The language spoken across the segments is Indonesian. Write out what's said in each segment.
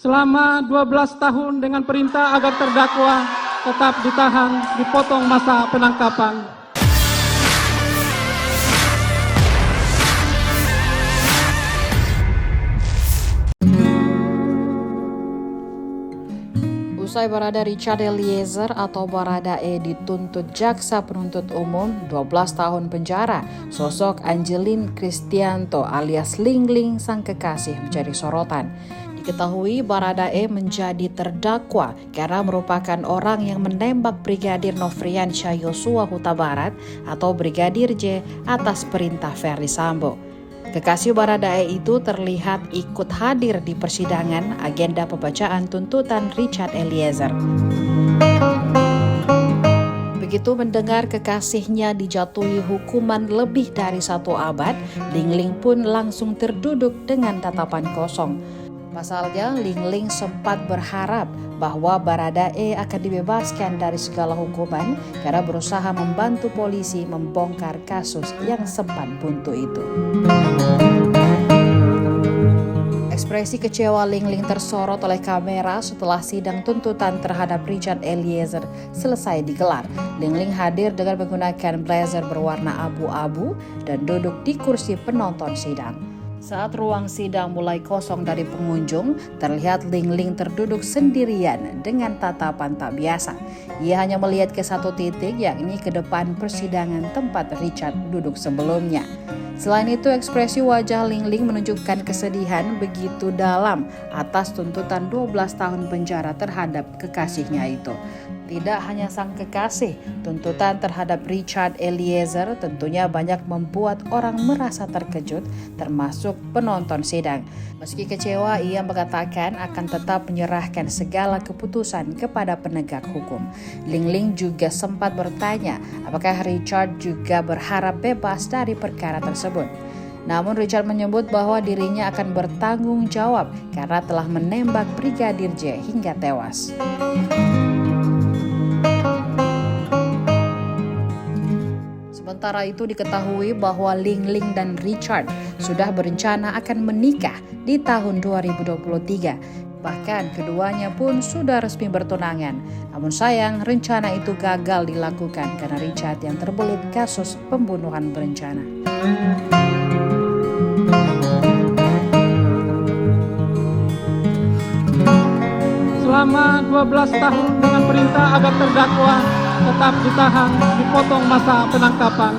selama 12 tahun dengan perintah agar terdakwa tetap ditahan, dipotong masa penangkapan. Usai Barada Richard Eliezer atau Baradae dituntut jaksa penuntut umum 12 tahun penjara, sosok Angelin Kristianto alias Ling Ling sang kekasih menjadi sorotan. Diketahui Baradae menjadi terdakwa karena merupakan orang yang menembak Brigadir Nofriansyah Yosua Huta Barat atau Brigadir J atas perintah Ferdy Sambo. Kekasih Baradae itu terlihat ikut hadir di persidangan agenda pembacaan tuntutan Richard Eliezer. Begitu mendengar kekasihnya dijatuhi hukuman lebih dari 1 abad, Ling Ling pun langsung terduduk dengan tatapan kosong. Pasalnya, Ling Ling sempat berharap bahwa Baradae akan dibebaskan dari segala hukuman karena berusaha membantu polisi membongkar kasus yang sempat buntu itu. Ekspresi kecewa Ling Ling tersorot oleh kamera setelah sidang tuntutan terhadap Richard Eliezer selesai digelar. Ling Ling hadir dengan menggunakan blazer berwarna abu-abu dan duduk di kursi penonton sidang. Saat ruang sidang mulai kosong dari pengunjung, terlihat Ling Ling terduduk sendirian dengan tatapan tak biasa. Ia hanya melihat ke satu titik, yakni ke depan persidangan tempat Richard duduk sebelumnya. Selain itu, ekspresi wajah Ling Ling menunjukkan kesedihan begitu dalam atas tuntutan 12 tahun penjara terhadap kekasihnya itu. Tidak hanya sang kekasih, tuntutan terhadap Richard Eliezer tentunya banyak membuat orang merasa terkejut, termasuk penonton sidang. Meski kecewa, ia mengatakan akan tetap menyerahkan segala keputusan kepada penegak hukum. Ling Ling juga sempat bertanya apakah Richard juga berharap bebas dari perkara tersebut. Namun Richard menyebut bahwa dirinya akan bertanggung jawab karena telah menembak Brigadir J hingga tewas. Sementara itu diketahui bahwa Ling Ling dan Richard sudah berencana akan menikah di tahun 2023. Bahkan keduanya pun sudah resmi bertunangan. Namun sayang rencana itu gagal dilakukan karena Richard yang terbelit kasus pembunuhan berencana. Selama 12 tahun dengan perintah agar terdakwa tetap ditahan, dipotong masa penangkapan.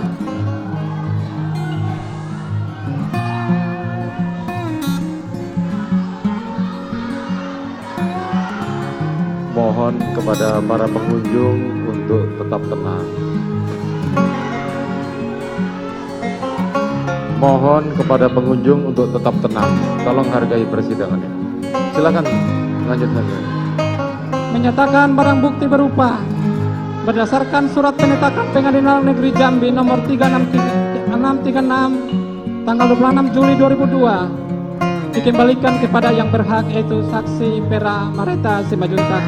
Mohon kepada para pengunjung untuk tetap tenang. Mohon kepada pengunjung untuk tetap tenang. Tolong hargai persidangannya. Silakan lanjutkan. Menyatakan barang bukti berupa berdasarkan surat penetapan Pengadilan Negeri Jambi nomor 636 tanggal 26 Juli 2002 dikembalikan kepada yang berhak, yaitu saksi Pera Mareta Simajuntak.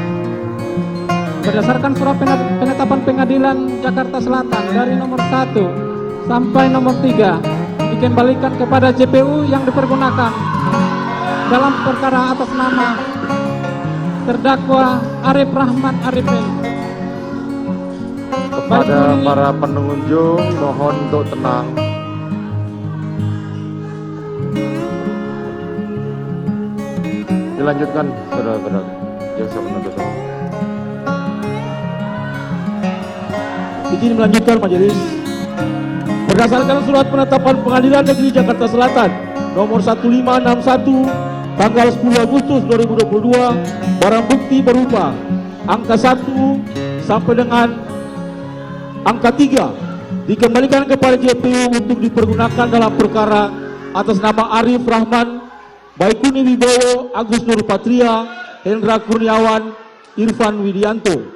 Berdasarkan surat penetapan Pengadilan Jakarta Selatan dari nomor 1 sampai nomor 3 dikembalikan kepada JPU yang dipergunakan dalam perkara atas nama terdakwa Arif Rahman Arifin. Kepada para pengunjung mohon untuk tenang. Dilanjutkan saudara-saudara jaksa penuntut umum. Izin melanjutkan majelis. Berdasarkan surat penetapan Pengadilan Negeri Jakarta Selatan nomor 1561 tanggal 10 Agustus 2022, barang bukti berupa angka 1 sampai dengan angka 3 dikembalikan kepada JPU untuk dipergunakan dalam perkara atas nama Arif Rahman, Baikuni Wibowo, Agus Nur Patria, Hendra Kurniawan, Irfan Widianto.